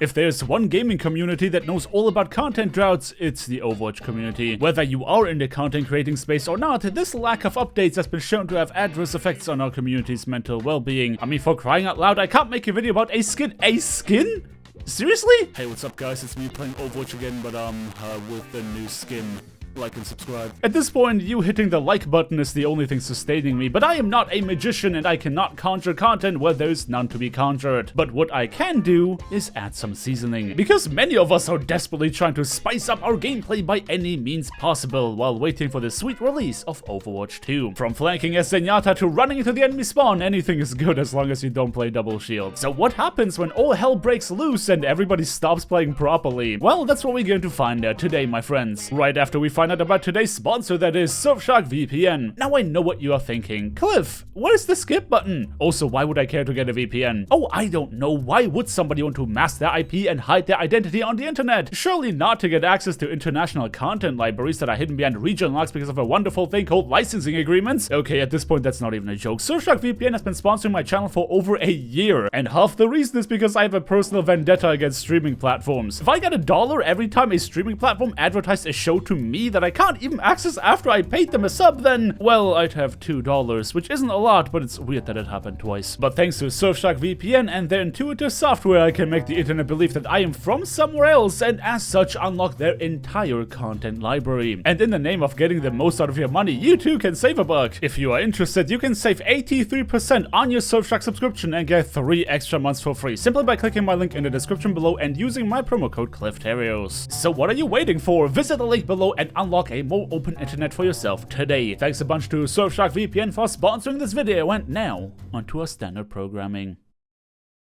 If there's one gaming community that knows all about content droughts, it's the Overwatch community. Whether you are in the content creating space or not, this lack of updates has been shown to have adverse effects on our community's mental well-being. I mean, for crying out loud, I can't make a video about a skin. A skin? Seriously? Hey, what's up guys, it's me playing Overwatch again, but with the new skin. Like and subscribe. At this point, you hitting the like button is the only thing sustaining me, but I am not a magician and I cannot conjure content where there's none to be conjured. But what I can do is add some seasoning. Because many of us are desperately trying to spice up our gameplay by any means possible while waiting for the sweet release of Overwatch 2. From flanking as Zenyatta to running into the enemy spawn, anything is good as long as you don't play double shield. So what happens when all hell breaks loose and everybody stops playing properly? Well, that's what we're going to find out today, my friends. Right after we find out about today's sponsor, that is Surfshark VPN. Now I know what you are thinking. Cliff, what is the skip button? Also, why would I care to get a VPN? Oh, I don't know. Why would somebody want to mask their IP and hide their identity on the internet? Surely not to get access to international content libraries that are hidden behind region locks because of a wonderful thing called licensing agreements. Okay, at this point, that's not even a joke. Surfshark VPN has been sponsoring my channel for over a year, and half the reason is because I have a personal vendetta against streaming platforms. If I got $1 every time a streaming platform advertised a show to me that I can't even access after I paid them a sub, then, well, I'd have $2, which isn't a lot, but it's weird that it happened twice. But thanks to Surfshark VPN and their intuitive software, I can make the internet believe that I am from somewhere else, and as such, unlock their entire content library. And in the name of getting the most out of your money, you too can save a buck. If you are interested, you can save 83% on your Surfshark subscription and get 3 extra months for free, simply by clicking my link in the description below and using my promo code Terios. So what are you waiting for? Visit the link below and unlock a more open internet for yourself today. Thanks a bunch to Surfshark VPN for sponsoring this video, and now onto our standard programming.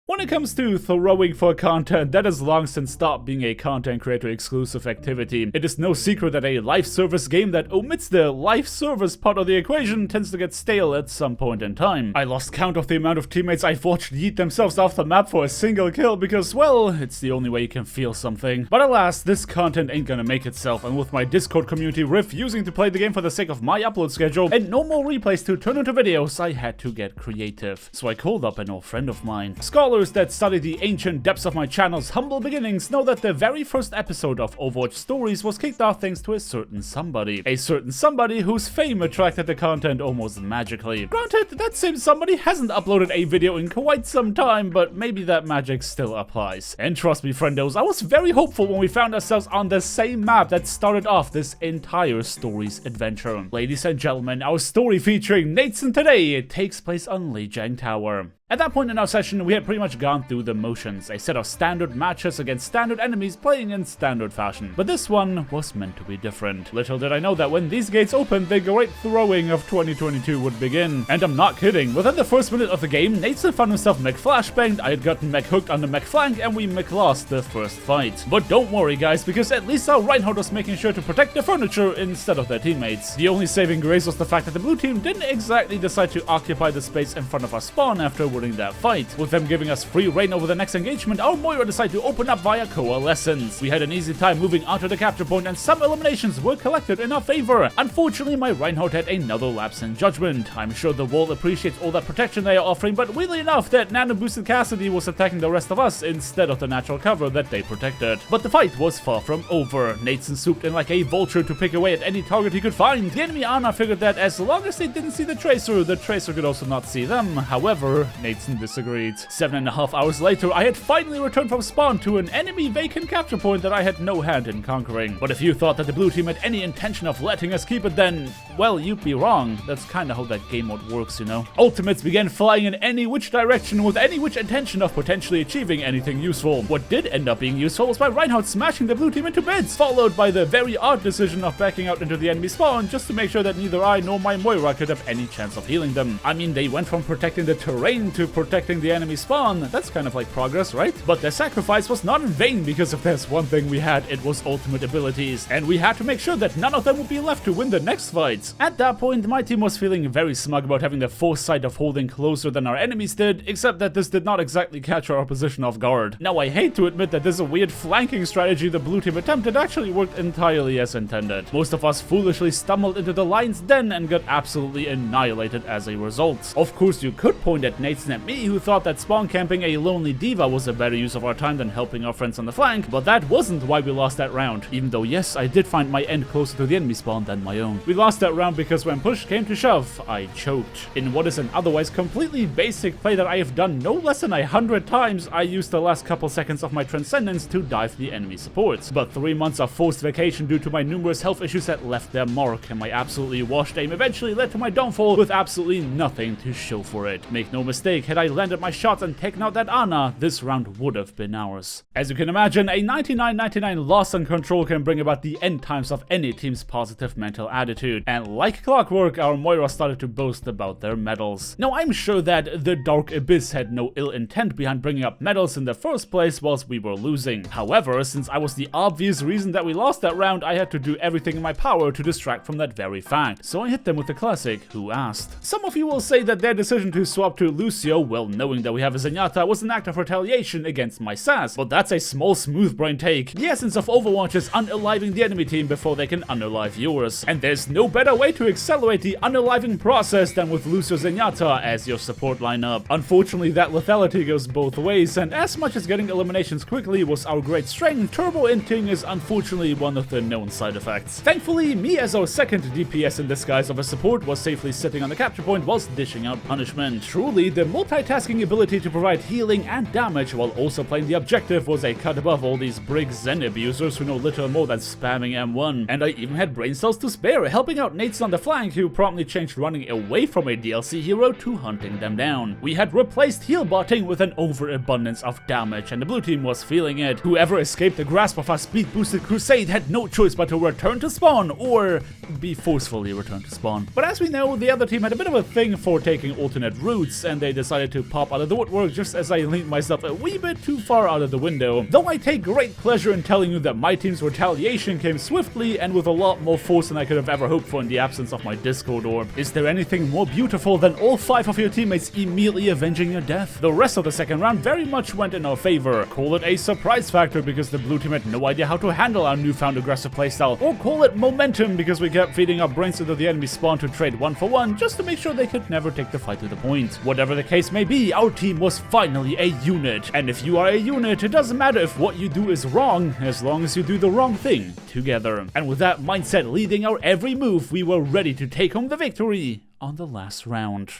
When it comes to throwing for content, that has long since stopped being a content creator exclusive activity. It is no secret that a live service game that omits the live service part of the equation tends to get stale at some point in time. I lost count of the amount of teammates I've watched yeet themselves off the map for a single kill because, well, it's the only way you can feel something. But alas, this content ain't gonna make itself, and with my Discord community refusing to play the game for the sake of my upload schedule and no more replays to turn into videos, I had to get creative. So I called up an old friend of mine. Scholars that study the ancient depths of my channel's humble beginnings know that the very first episode of Overwatch Stories was kicked off thanks to a certain somebody. A certain somebody whose fame attracted the content almost magically. Granted, that same somebody hasn't uploaded a video in quite some time, but maybe that magic still applies. And trust me, friendos, I was very hopeful when we found ourselves on the same map that started off this entire Stories adventure. Ladies and gentlemen, our story featuring Nateson today, it takes place on Lijiang Tower. At that point in our session, we had pretty much gone through the motions, a set of standard matches against standard enemies playing in standard fashion. But this one was meant to be different. Little did I know that when these gates opened, the great throwing of 2022 would begin. And I'm not kidding, within the first minute of the game, Nateson found himself mech-flashbanged, I had gotten mech-hooked on the mech-flank, and we mech-lost the first fight. But don't worry guys, because at least our Reinhardt was making sure to protect the furniture instead of their teammates. The only saving grace was the fact that the blue team didn't exactly decide to occupy the space in front of our spawn after that fight. With them giving us free reign over the next engagement, our Moira decided to open up via coalescence. We had an easy time moving onto the capture point and some eliminations were collected in our favor. Unfortunately, my Reinhardt had another lapse in judgment. I'm sure the wall appreciates all that protection they are offering, but weirdly enough, that nano-boosted Cassidy was attacking the rest of us instead of the natural cover that they protected. But the fight was far from over. Nateson swooped in like a vulture to pick away at any target he could find. The enemy Ana figured that as long as they didn't see the Tracer could also not see them. However, Nateson disagreed. 7.5 hours later, I had finally returned from spawn to an enemy vacant capture point that I had no hand in conquering. But if you thought that the blue team had any intention of letting us keep it, then, well, you'd be wrong. That's kinda how that game mode works, you know? Ultimates began flying in any which direction with any which intention of potentially achieving anything useful. What did end up being useful was my Reinhardt smashing the blue team into bits, followed by the very odd decision of backing out into the enemy spawn just to make sure that neither I nor my Moira could have any chance of healing them. I mean, they went from protecting the terrain to protecting the enemy spawn. That's kind of like progress, right? But their sacrifice was not in vain, because if there's one thing we had, it was ultimate abilities, and we had to make sure that none of them would be left to win the next fight. fight. At that point, my team was feeling very smug about having the foresight of holding closer than our enemies did, except that this did not exactly catch our opposition off guard. Now, I hate to admit that this weird flanking strategy the blue team attempted actually worked entirely as intended. Most of us foolishly stumbled into the lion's den and got absolutely annihilated as a result. Of course, you could point at Nateson and me, who thought that spawn camping a lonely diva was a better use of our time than helping our friends on the flank, but that wasn't why we lost that round, even though yes, I did find my end closer to the enemy spawn than my own. We lost that round because when push came to shove, I choked. In what is an otherwise completely basic play that I have done no less than 100 times, I used the last couple seconds of my transcendence to dive the enemy supports. But 3 months of forced vacation due to my numerous health issues had left their mark, and my absolutely washed aim eventually led to my downfall with absolutely nothing to show for it. Make no mistake, had I landed my shots and taken out that Ana, this round would have been ours. As you can imagine, a 99-99 loss on control can bring about the end times of any team's positive mental attitude, and like clockwork, our Moira started to boast about their medals. Now, I'm sure that the Dark Abyss had no ill intent behind bringing up medals in the first place whilst we were losing. However, since I was the obvious reason that we lost that round, I had to do everything in my power to distract from that very fact. So I hit them with the classic, "Who asked?" Some of you will say that their decision to swap to Lucio, well knowing that we have a Zenyatta, was an act of retaliation against my sass, but that's a small smooth brain take. The essence of Overwatch is unaliving the enemy team before they can unalive yours, and there's no better way to accelerate the unaliving process than with Lucio Zenyatta as your support lineup. Unfortunately, that lethality goes both ways, and as much as getting eliminations quickly was our great strength, turbo inting is unfortunately one of the known side effects. Thankfully, me as our second DPS in disguise of a support was safely sitting on the capture point whilst dishing out punishment. Truly, the multitasking ability to provide healing and damage while also playing the objective was a cut above all these brig Zen abusers who know little more than spamming M1. And I even had brain cells to spare, helping out Nateson on the flank, who promptly changed running away from a DLC hero to hunting them down. We had replaced heal botting with an overabundance of damage, and the blue team was feeling it. Whoever escaped the grasp of our speed boosted crusade had no choice but to return to spawn, or be forcefully returned to spawn. But as we know, the other team had a bit of a thing for taking alternate routes, and they decided to pop out of the woodwork just as I leaned myself a wee bit too far out of the window. Though I take great pleasure in telling you that my team's retaliation came swiftly and with a lot more force than I could have ever hoped for in the absence of my Discord orb. Is there anything more beautiful than all 5 of your teammates immediately avenging your death? The rest of the second round very much went in our favor. Call it a surprise factor because the blue team had no idea how to handle our newfound aggressive playstyle, or call it momentum because we kept feeding our brains into the enemy spawn to trade 1-for-1 just to make sure they could never take the fight to the point. Whatever the case may be, our team was finally a unit, and if you are a unit, it doesn't matter if what you do is wrong, as long as you do the wrong thing together. And with that mindset leading our every move, we were ready to take home the victory on the last round.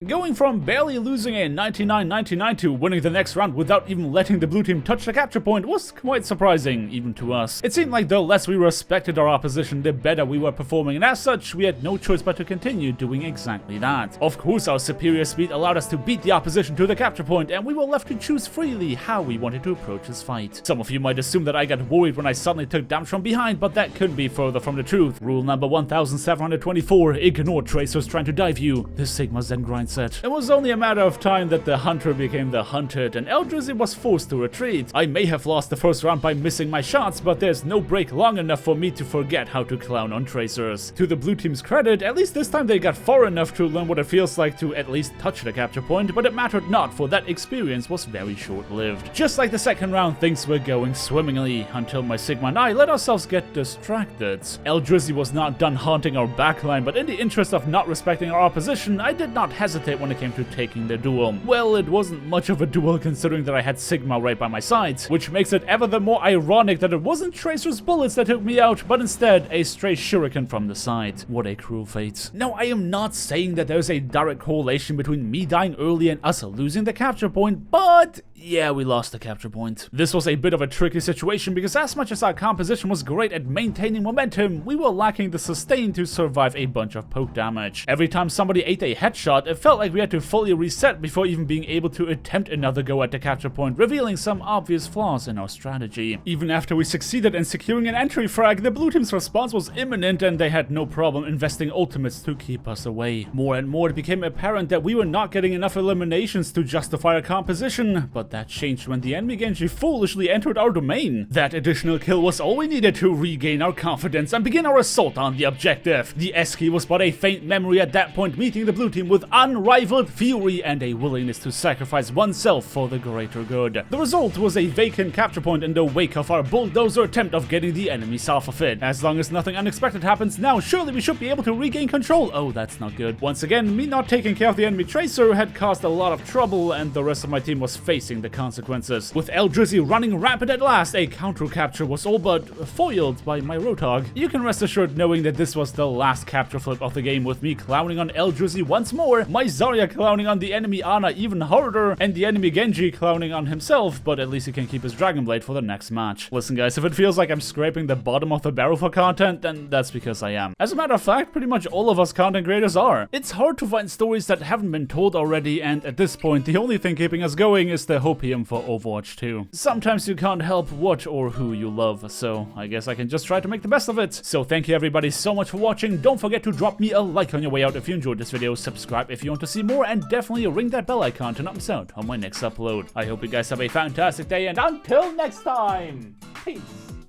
Going from barely losing a 99-99 to winning the next round without even letting the blue team touch the capture point was quite surprising, even to us. It seemed like the less we respected our opposition, the better we were performing, and as such, we had no choice but to continue doing exactly that. Of course, our superior speed allowed us to beat the opposition to the capture point, and we were left to choose freely how we wanted to approach this fight. Some of you might assume that I got worried when I suddenly took damage from behind, but that couldn't be further from the truth. Rule number 1724, ignore tracers trying to dive you. The Sigma Zen grind set. It was only a matter of time that the hunter became the hunted, and Eldrizzy was forced to retreat. I may have lost the first round by missing my shots, but there's no break long enough for me to forget how to clown on tracers. To the blue team's credit, at least this time they got far enough to learn what it feels like to at least touch the capture point, but it mattered not, for that experience was very short-lived. Just like the second round, things were going swimmingly, until my Sigma and I let ourselves get distracted. Eldrizzy was not done haunting our backline, but in the interest of not respecting our opposition, I did not hesitate when it came to taking the duel. Well, it wasn't much of a duel considering that I had Sigma right by my side, which makes it ever the more ironic that it wasn't Tracer's bullets that took me out, but instead a stray shuriken from the side. What a cruel fate. Now, I am not saying that there's a direct correlation between me dying early and us losing the capture point, but yeah, we lost the capture point. This was a bit of a tricky situation because as much as our composition was great at maintaining momentum, we were lacking the sustain to survive a bunch of poke damage. Every time somebody ate a headshot, it felt like we had to fully reset before even being able to attempt another go at the capture point, revealing some obvious flaws in our strategy. Even after we succeeded in securing an entry frag, the blue team's response was imminent and they had no problem investing ultimates to keep us away. More and more it became apparent that we were not getting enough eliminations to justify our composition, but that changed when the enemy Genji foolishly entered our domain. That additional kill was all we needed to regain our confidence and begin our assault on the objective. The S key was but a faint memory at that point, meeting the blue team with unrivaled fury and a willingness to sacrifice oneself for the greater good. The result was a vacant capture point in the wake of our bulldozer attempt of getting the enemies off of it. As long as nothing unexpected happens now, surely we should be able to regain control. Oh, that's not good. Once again, me not taking care of the enemy tracer had caused a lot of trouble, and the rest of my team was facing the consequences. With El Drizzy running rampant at last, a counter capture was all but foiled by my Roadhog. You can rest assured knowing that this was the last capture flip of the game, with me clowning on El Drizzy once more, my Zarya clowning on the enemy Ana even harder, and the enemy Genji clowning on himself, but at least he can keep his Dragon Blade for the next match. Listen guys, if it feels like I'm scraping the bottom of the barrel for content, then that's because I am. As a matter of fact, pretty much all of us content creators are. It's hard to find stories that haven't been told already, and at this point, the only thing keeping us going is the hopium for Overwatch 2. Sometimes you can't help what or who you love, so I guess I can just try to make the best of it. So thank you everybody so much for watching. Don't forget to drop me a like on your way out if you enjoyed this video, subscribe if you want to see more, and definitely ring that bell icon to not miss out on my next upload. I hope you guys have a fantastic day, and until next time, peace!